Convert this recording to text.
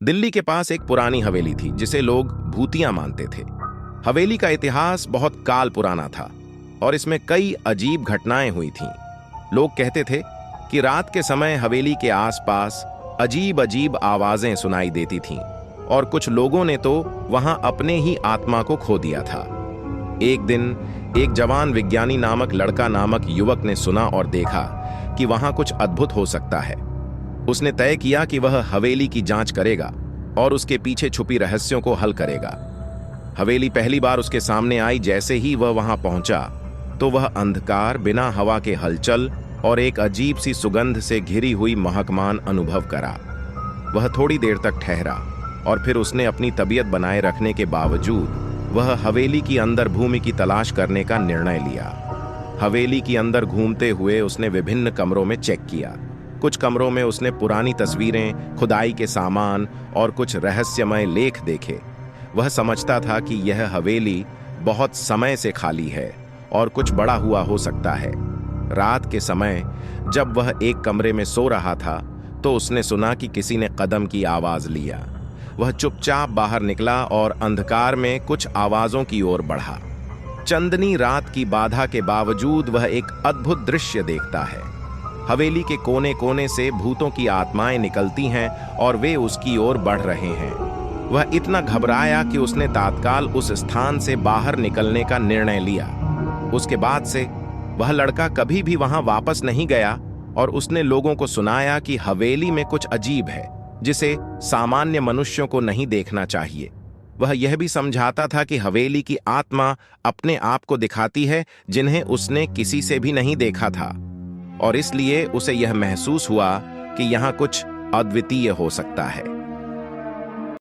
दिल्ली के पास एक पुरानी हवेली थी जिसे लोग भूतिया मानते थे। हवेली का इतिहास बहुत काल पुराना था और इसमें कई अजीब घटनाएं हुई थीं। लोग कहते थे कि रात के समय हवेली के आसपास अजीब अजीब आवाजें सुनाई देती थीं और कुछ लोगों ने तो वहां अपने ही आत्मा को खो दिया था। एक दिन एक जवान विज्ञानी नामक लड़का नामक युवक ने सुना और देखा कि वहां कुछ अद्भुत हो सकता है। उसने तय किया कि वह हवेली की जांच करेगा और उसके पीछे छुपी रहस्यों को हल करेगा। हवेली पहली बार उसके सामने आई। जैसे ही वह वहां पहुंचा तो वह अंधकार, बिना हवा के हलचल और एक अजीब सी सुगंध से घिरी हुई महकमान अनुभव करा। वह थोड़ी देर तक ठहरा और फिर उसने अपनी तबीयत बनाए रखने के बावजूद वह हवेली की अंदर भूमि की तलाश करने का निर्णय लिया। हवेली की अंदर घूमते हुए उसने विभिन्न कमरों में चेक किया। कुछ कमरों में उसने पुरानी तस्वीरें, खुदाई के सामान और कुछ रहस्यमय लेख देखे। वह समझता था कि यह हवेली बहुत समय से खाली है और कुछ बड़ा हुआ हो सकता है। रात के समय जब वह एक कमरे में सो रहा था तो उसने सुना कि किसी ने कदम की आवाज लिया। वह चुपचाप बाहर निकला और अंधकार में कुछ आवाजों की ओर बढ़ा। चंदनी रात की बाधा के बावजूद वह एक अद्भुत दृश्य देखता है। हवेली के कोने कोने से भूतों की आत्माएं निकलती हैं और वे उसकी ओर बढ़ रहे हैं। वह इतना घबराया कि उसने तात्काल उस स्थान से बाहर निकलने का निर्णय लिया। उसके बाद से वह लड़का कभी भी वहां वापस नहीं गया और उसने लोगों को सुनाया कि हवेली में कुछ अजीब है जिसे सामान्य मनुष्यों को नहीं देखना चाहिए। वह यह भी समझाता था कि हवेली की आत्मा अपने आप को दिखाती है जिन्हें उसने किसी से भी नहीं देखा था, और इसलिए उसे यह महसूस हुआ कि यहाँ कुछ अद्वितीय हो सकता है।